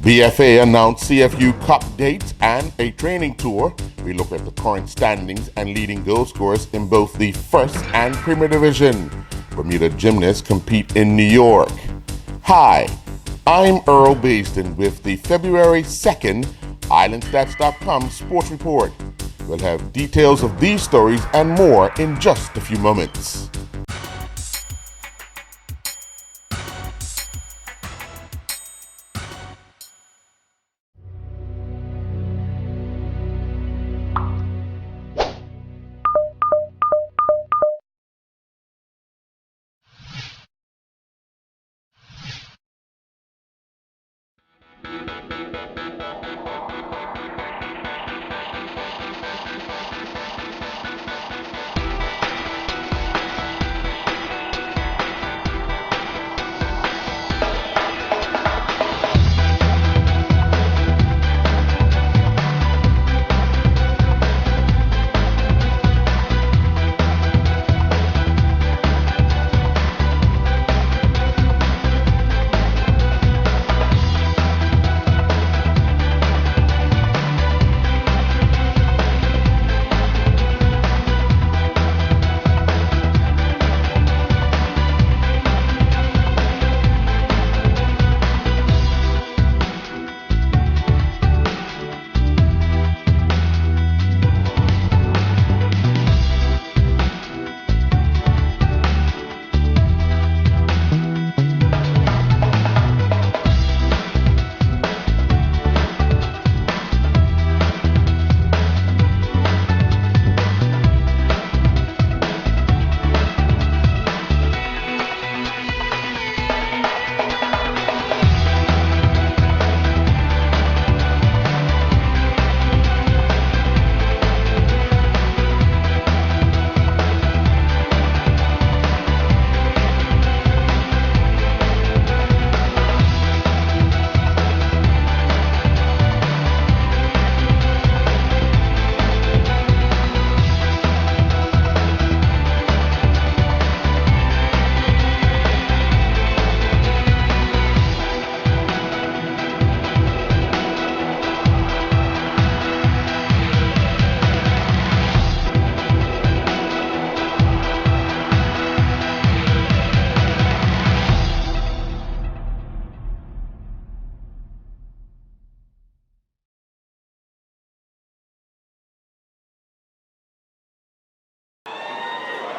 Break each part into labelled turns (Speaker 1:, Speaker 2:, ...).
Speaker 1: VFA announced CFU Cup dates and a training tour. We look at the current standings and leading goal scorers in both the first and Premier Division. Bermuda gymnasts compete in New York. Hi, I'm Earl Basden with the February 2nd Islandstats.com Sports Report. We'll have details of these stories and more in just a few moments.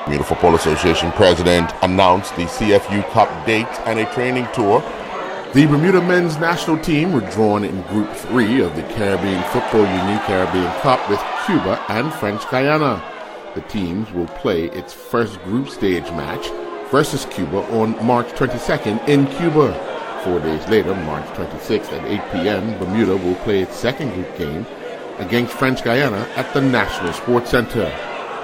Speaker 1: Bermuda Football Association president announced the CFU Cup dates and a training tour. The Bermuda men's national team were drawn in Group 3 of the Caribbean Football Union Caribbean Cup with Cuba and French Guiana. The teams will play its first group stage match versus Cuba on March 22nd in Cuba. 4 days later, March 26th at 8 p.m., Bermuda will play its second group game against French Guiana at the National Sports Center.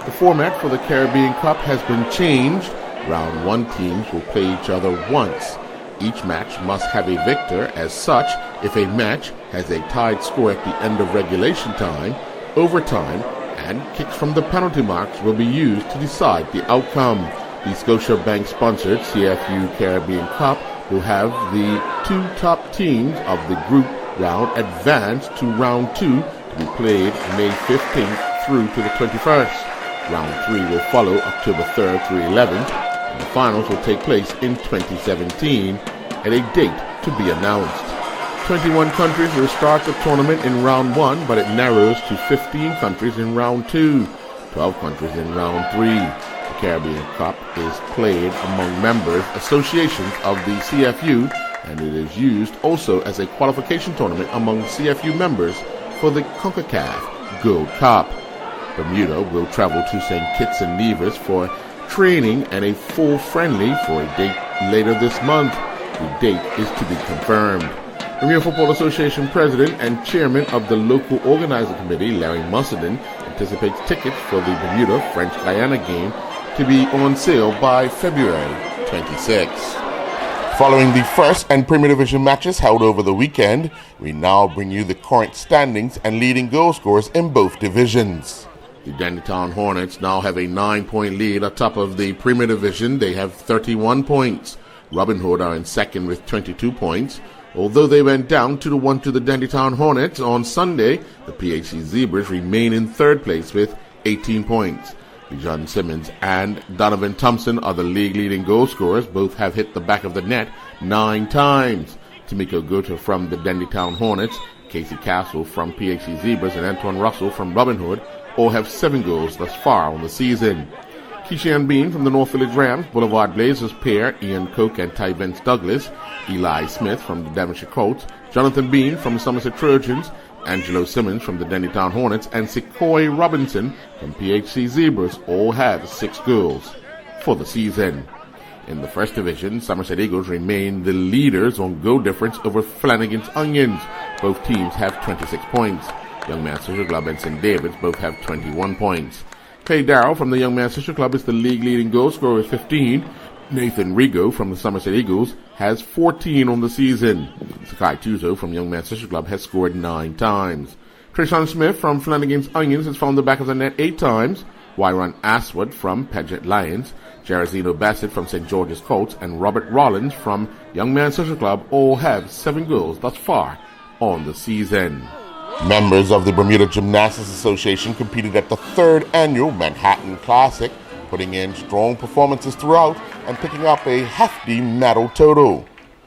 Speaker 1: The format for the Caribbean Cup has been changed. Round 1 teams will play each other once. Each match must have a victor. As such, if a match has a tied score at the end of regulation time, overtime, and kicks from the penalty marks will be used to decide the outcome. The Scotiabank-sponsored CFU Caribbean Cup will have the 2 top teams of the group round advance to round 2 to be played May 15th through to the 21st. Round 3 will follow October 3rd through 11th, and the finals will take place in 2017 at a date to be announced. 21 countries will start the tournament in round 1, but it narrows to 15 countries in round 2, 12 countries in round 3. The Caribbean Cup is played among members associations of the CFU, and it is used also as a qualification tournament among CFU members for the CONCACAF Gold Cup. Bermuda will travel to St. Kitts and Nevis for training and a full friendly for a date later this month. The date is to be confirmed. Bermuda Football Association President and Chairman of the local organizing committee, Larry Musselden, anticipates tickets for the Bermuda-French Guiana game to be on sale by February 26th. Following the first and Premier Division matches held over the weekend, we now bring you the current standings and leading goal scorers in both divisions. The Dandytown Hornets now have a 9-point lead atop of the Premier Division. They have 31 points. Robin Hood are in second with 22 points. Although they went down 2-1 to the Dandytown Hornets on Sunday, the PHC Zebras remain in third place with 18 points. John Simmons and Donovan Thompson are the league-leading goal scorers. Both have hit the back of the net 9 times. Tamiko Gota from the Dandytown Hornets, Casey Castle from PHC Zebras, and Antoine Russell from Robin Hood all have 7 goals thus far on the season. Keishan Bean from the North Village Rams, Boulevard Blazers pair Ian Coke and Ty Vince Douglas, Eli Smith from the Devonshire Colts, Jonathan Bean from the Somerset Trojans, Angelo Simmons from the Dandytown Hornets, and Sequoia Robinson from PHC Zebras all have 6 goals for the season. In the first division, Somerset Eagles remain the leaders on goal difference over Flanagan's Onions. Both teams have 26 points. Young Man Social Club and St. David's both have 21 points. Clay Darrell from the Young Man Social Club is the league-leading goal scorer with 15. Nathan Rigo from the Somerset Eagles has 14 on the season. Sakai Tuzo from Young Man Social Club has scored 9 times. Trishan Smith from Flanagan's Onions has found the back of the net 8 times. Wyron Aswood from Paget Lions, Jarazino Bassett from St. George's Colts, and Robert Rollins from Young Man Social Club all have 7 goals thus far on the season. Members of the Bermuda Gymnastics Association competed at the 3rd annual Manhattan Classic, putting in strong performances throughout and picking up a hefty medal total.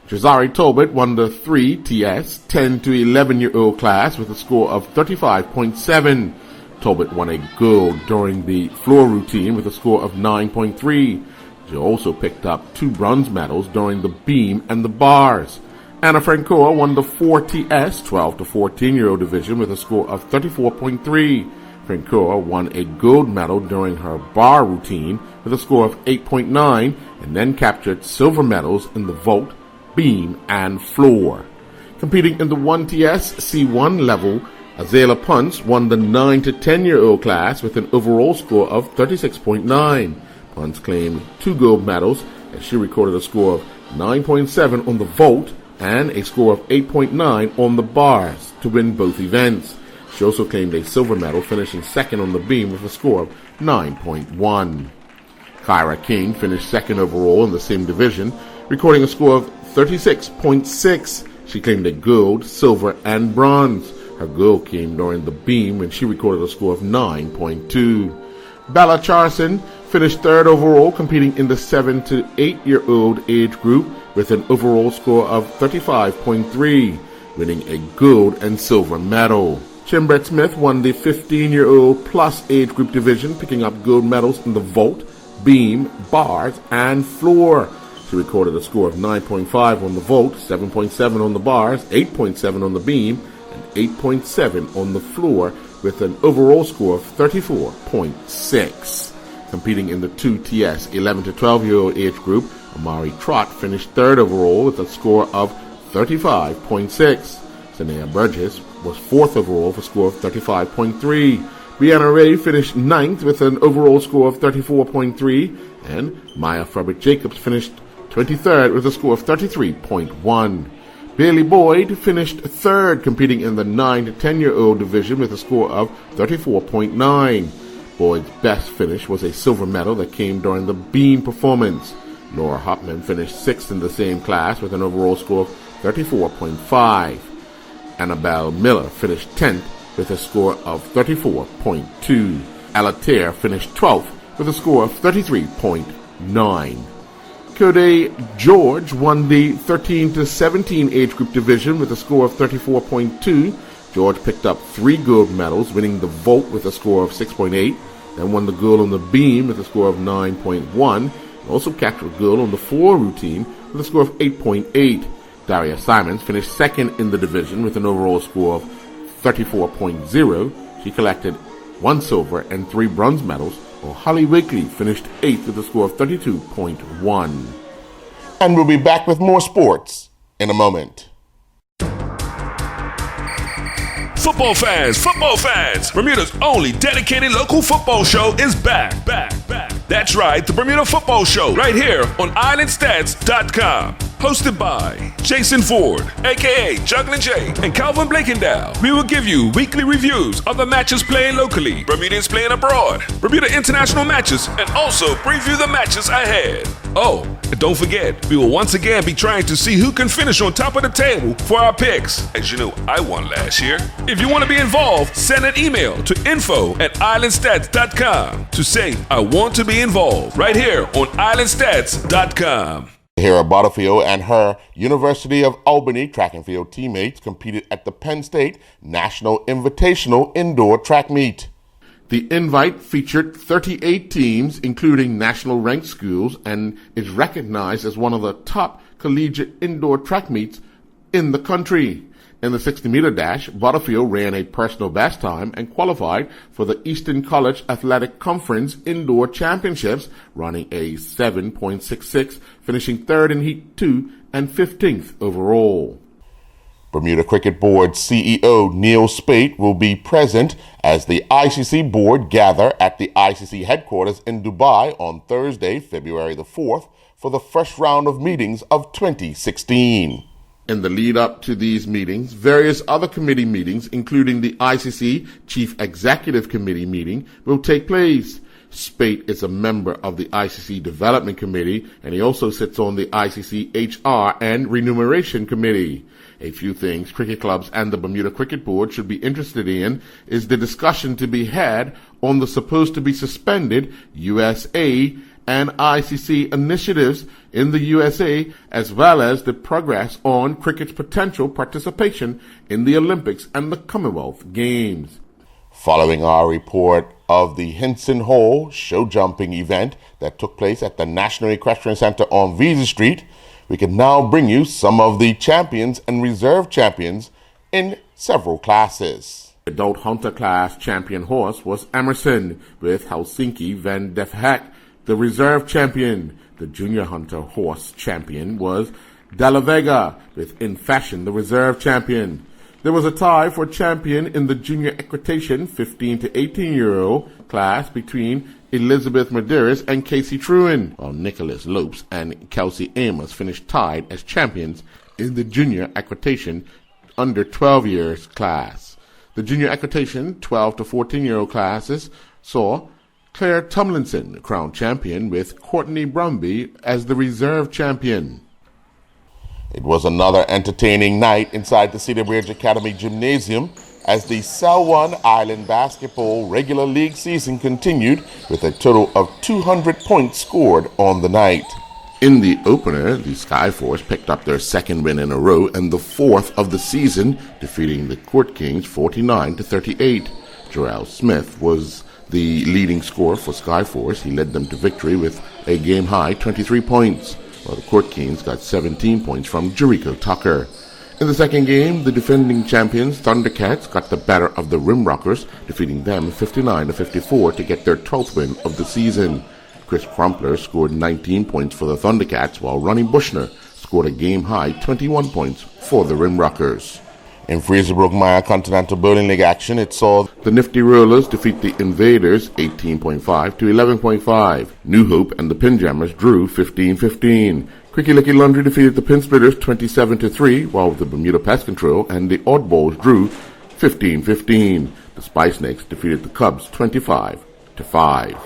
Speaker 1: Jazari Talbot won the 3TS 10 to 11-year-old class with a score of 35.7. Talbot won a gold during the floor routine with a score of 9.3. She also picked up 2 bronze medals during the beam and the bars. Anna Francoa won the 4TS 12 to 14-year-old division with a score of 34.3. Francoa won a gold medal during her bar routine with a score of 8.9 and then captured silver medals in the vault, beam, and floor. Competing in the 1TS C1 level, Azalea Punce won the 9 to 10-year-old class with an overall score of 36.9. Punce claimed 2 gold medals as she recorded a score of 9.7 on the vault and a score of 8.9 on the bars to win both events. She also claimed a silver medal, finishing second on the beam with a score of 9.1. Kyra King finished second overall in the same division, recording a score of 36.6. She claimed a gold, silver, and bronze. Her goal came during the beam when she recorded a score of 9.2. Bella Charson finished third overall, competing in the 7 to 8-year-old age group with an overall score of 35.3, winning a gold and silver medal. Chimbret Smith won the 15-year-old plus age group division, picking up gold medals in the vault, beam, bars, and floor. She recorded a score of 9.5 on the vault, 7.7 on the bars, 8.7 on the beam, and 8.7 on the floor, with an overall score of 34.6. Competing in the 2TS 11 to 12-year-old age group, Amari Trott finished third overall with a score of 35.6. Sanea Burgess was fourth overall with a score of 35.3. Brianna Ray finished ninth with an overall score of 34.3, and Maya Frederick Jacobs finished 23rd with a score of 33.1. Bailey Boyd finished third, competing in the 9 to 10-year-old division with a score of 34.9. Boyd's best finish was a silver medal that came during the beam performance. Laura Hopman finished sixth in the same class with an overall score of 34.5. Annabelle Miller finished 10th with a score of 34.2. Alastair finished 12th with a score of 33.9. Cody George won the 13 to 17 age group division with a score of 34.2. George picked up 3 gold medals, winning the vault with a score of 6.8, then won the gold on the beam with a score of 9.1, and also captured gold on the floor routine with a score of 8.8. Daria Simons finished second in the division with an overall score of 34.0. She collected 1 silver and 3 bronze medals, while Holly Wakely finished 8th with a score of 32.1. And we'll be back with more sports in a moment.
Speaker 2: Football fans, Bermuda's only dedicated local football show is back. That's right, the Bermuda Football Show, right here on Islandstats.com. Hosted by Jason Ford, aka Juggling Jay, and Calvin Blakendow. We will give you weekly reviews of the matches playing locally, Bermudians playing abroad, Bermuda international matches, and also preview the matches ahead. Oh, and don't forget, we will once again be trying to see who can finish on top of the table for our picks. As you know, I won last year. If you want to be involved, send an email to info@islandstats.com to say, I want to be involved, right here on islandstats.com.
Speaker 1: Hera Butterfield and her University of Albany track and field teammates competed at the Penn State National Invitational Indoor Track Meet. The invite featured 38 teams, including national-ranked schools, and is recognized as one of the top collegiate indoor track meets in the country. In the 60-meter dash, Butterfield ran a personal best time and qualified for the Eastern College Athletic Conference Indoor Championships, running a 7.66, finishing third in Heat 2 and 15th overall. Bermuda Cricket Board CEO Neil Spate will be present as the ICC board gather at the ICC headquarters in Dubai on Thursday, February the 4th, for the first round of meetings of 2016. In the lead up to these meetings, various other committee meetings, including the ICC Chief Executive Committee meeting, will take place. Spate is a member of the ICC Development Committee, and he also sits on the ICC HR and Remuneration Committee. A few things cricket clubs and the Bermuda Cricket Board should be interested in is the discussion to be had on the supposed to be suspended USA and ICC initiatives in the USA, as well as the progress on cricket's potential participation in the Olympics and the Commonwealth Games. Following our report of the Hinson Hall show jumping event that took place at the National Equestrian Center on Visa Street, we can now bring you some of the champions and reserve champions in several classes. The adult hunter class champion horse was Emerson with Helsinki Van Def Hek. The reserve champion, the junior hunter horse champion, was De La Vega with In Fashion, the reserve champion. There was a tie for champion in the junior equitation 15 to 18-year-old class between Elizabeth Medeiros and Casey Truen, while Nicholas Lopes and Kelsey Amos finished tied as champions in the junior equitation under 12 years class. The junior equitation 12 to 14-year-old classes saw Claire Tomlinson crowned champion with Courtney Brumby as the reserve champion. It was another entertaining night inside the Cedar Bridge Academy Gymnasium as the Selwyn Island Basketball regular league season continued with a total of 200 points scored on the night. In the opener, the Skyforce picked up their second win in a row and the fourth of the season, defeating the Court Kings 49 to 38. Jarrell Smith was the leading scorer for Skyforce. He led them to victory with a game-high 23 points, while the Court Kings got 17 points from Jericho Tucker. In the second game, the defending champions Thundercats got the better of the Rimrockers, defeating them 59 to 54 to get their 12th win of the season. Chris Crumpler scored 19 points for the Thundercats, while Ronnie Bushner scored a game-high 21 points for the Rimrockers. In Fraserbrook Maya Continental Bowling League action, it saw the Nifty Rollers defeat the Invaders 18.5 to 11.5. New Hope and the Pinjammers drew 15-15. Quickie Licky Laundry defeated the Pin Splitters 27-3, while the Bermuda Pest Control and the Oddballs drew 15-15. The Spice Snakes defeated the Cubs 25-5.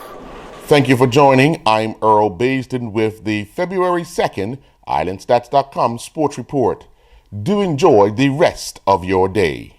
Speaker 1: Thank you for joining. I'm Earl Baisden with the February 2nd Islandstats.com Sports Report. Do enjoy the rest of your day.